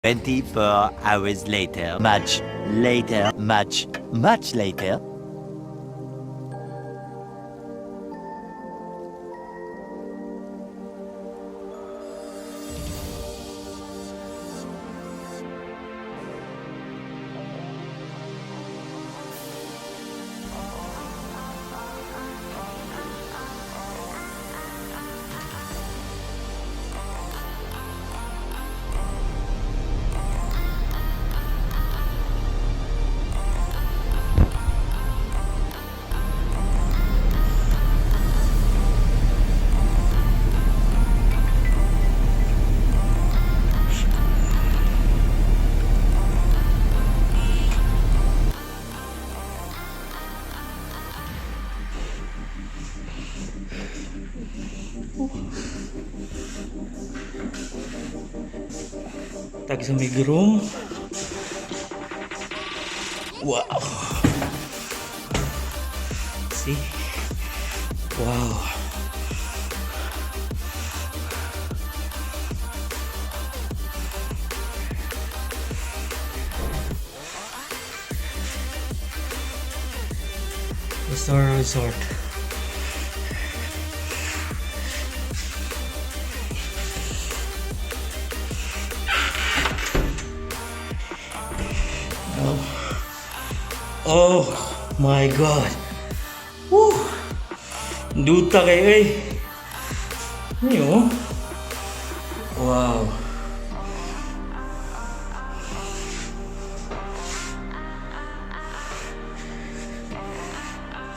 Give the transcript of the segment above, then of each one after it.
24 hours later. Much later. Much later. Tag sa mig room. Wow. See? Wow. Resort. Oh my God. Woo. Duta kayo eh. Ano? Wow.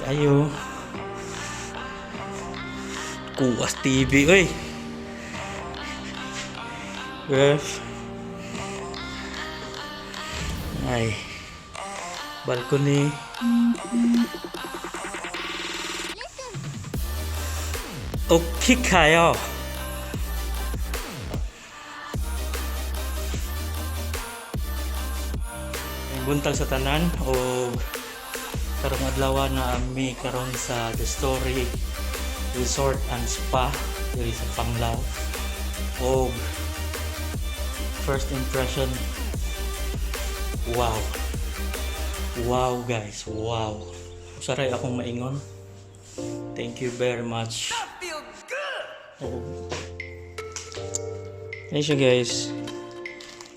Kayo. Kuwas TV eh. Ref. Ay. Balcony. Okay kayo. Buntag sa tanan o karong adlaw na ami karon sa The Story Resort and Spa diri sa Panglao. O first impression, wow. Wow guys, wow. Saray akong maingon. Thank you very much. I feel good. Ayun siya guys.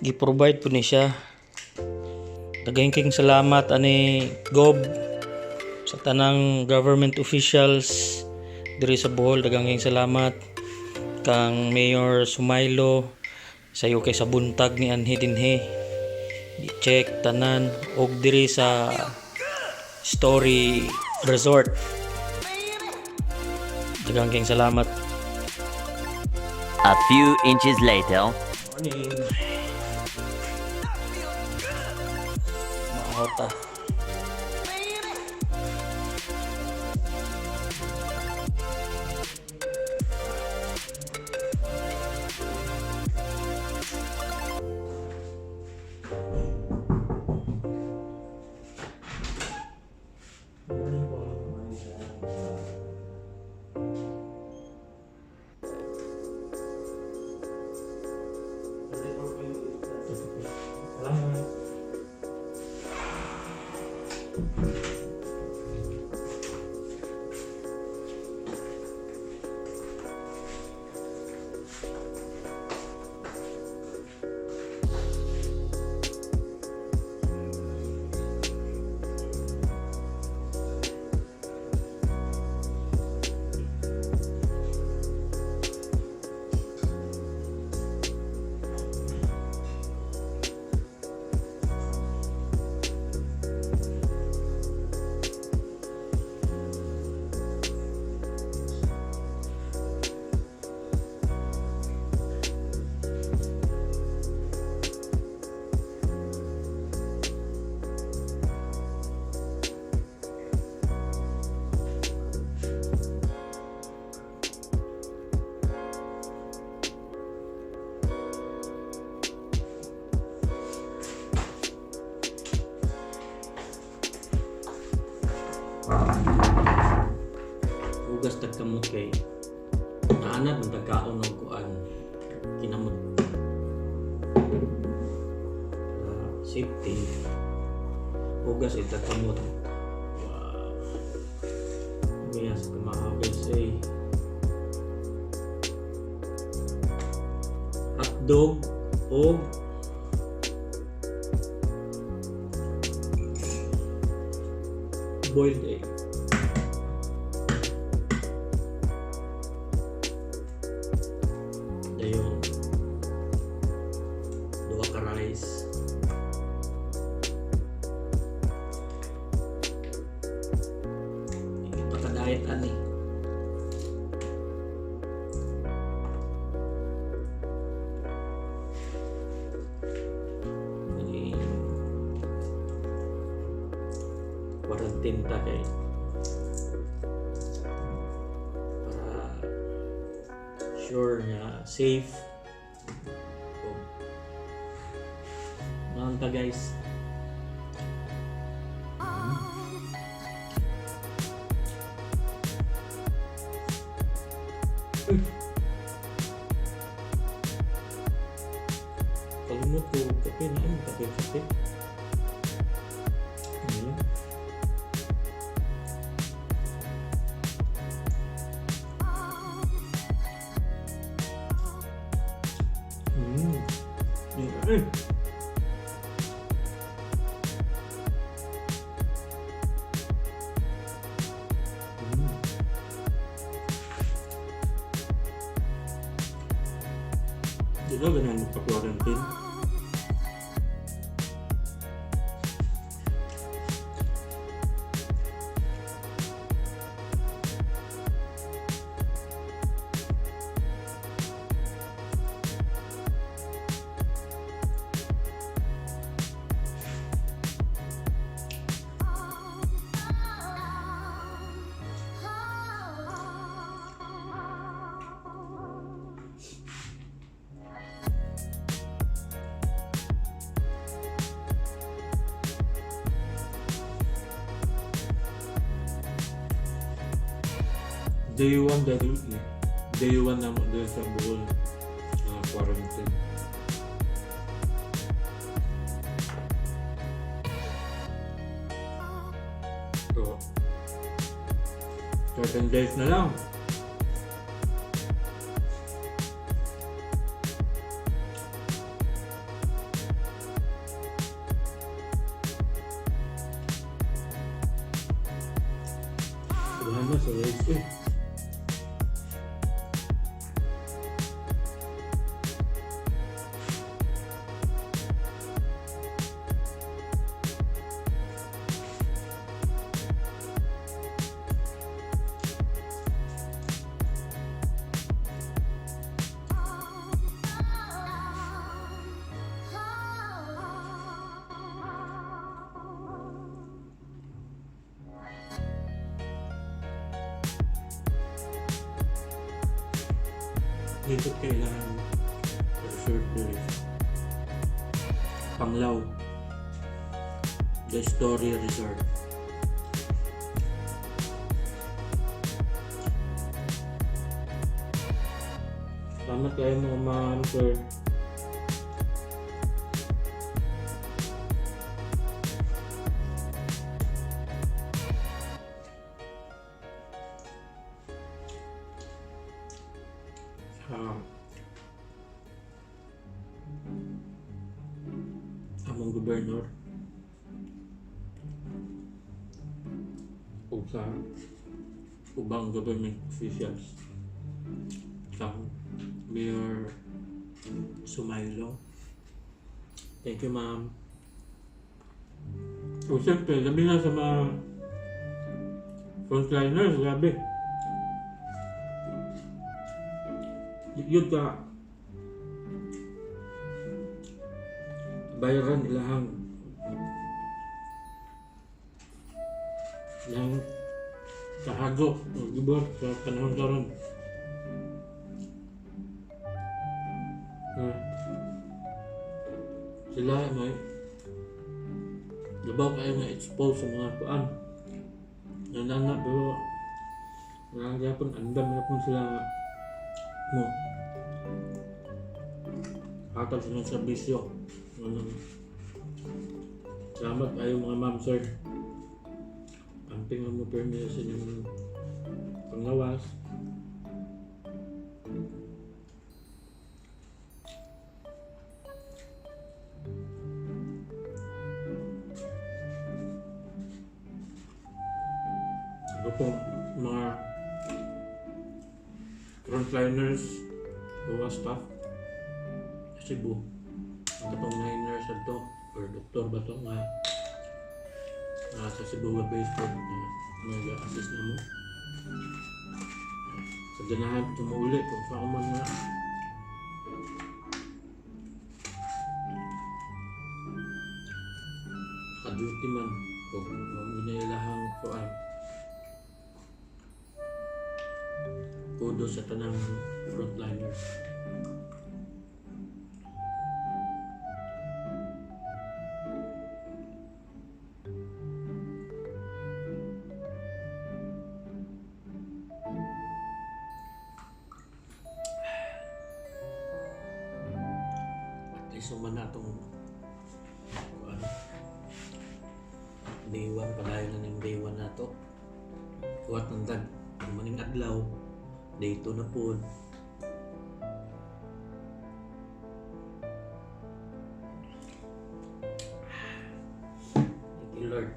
Gi-provide po ni siya. Daghang king salamat ani Gob sa tanang government officials diri sa Bohol. Daghang king salamat kang Mayor Sumailo sayo kay sa buntag ni anhi dinhi. I-check tanan og diri sa Story Resort. Daghang king salamat. A few inches later. Morning. Mahota. Hugas tagkamot kay naanad ng tagkaon ng kuan kinamot. safety. Hugas itatamot. Wow. Mayas kamahagay say. Hotdog o boiled egg. Dayon duha ka rice. Pagka-diet ani. Tinta kay para sure nga safe. So, nanta guys. Kalimut ko kape na yun, kape. Di ba ganyan magpa-quarantine? Day 1 dali. Day 1 naman doon sa Bohol. Quarantine. So, 7 days na lang. Wala na sa race eh. Dito kailangan reserve place. Panglao. The Story Resort. Salamat kayo mga ma'am, sir. Among gobyerno o sa ubang government officials sa Mayor Sumailo. Thank you, ma'am. O siyempre, labi na sa mga frontliners, labi. Yun ka bayaran ilahang kahago o gibor sa panahon karon. Sila may labaw kayo nga expose sa mga kuan nanana, pero gihapon andam na po sila mo hatag sa mga serbisyo. Salamat kayo mga ma'am, sir. Amping mo permis sa inyong panglawas. Ito po mga frontliners, mga staff sa Cebu. Ang katong 9 nurse ito, or doktor ba ito nga sa Cebu baseball na mag-assist na mo. Sa ganahan, tumuuli kung saan man nga. Ka-duty man, kung mag-inilahang kuan. Kudo sa tanang frontliners. Suman na itong day 1, palayo na ng day 1 na ito. Kuwat ng dag, maning adlaw, day 2 na po. Thank you, Lord.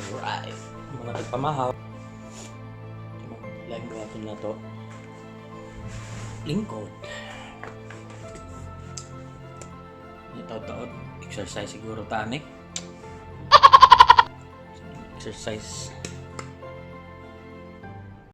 Alright, mga nagpamahaw. Like natin na to. Lingkod. Taon-taon, exercise siguro tanik. Exercise.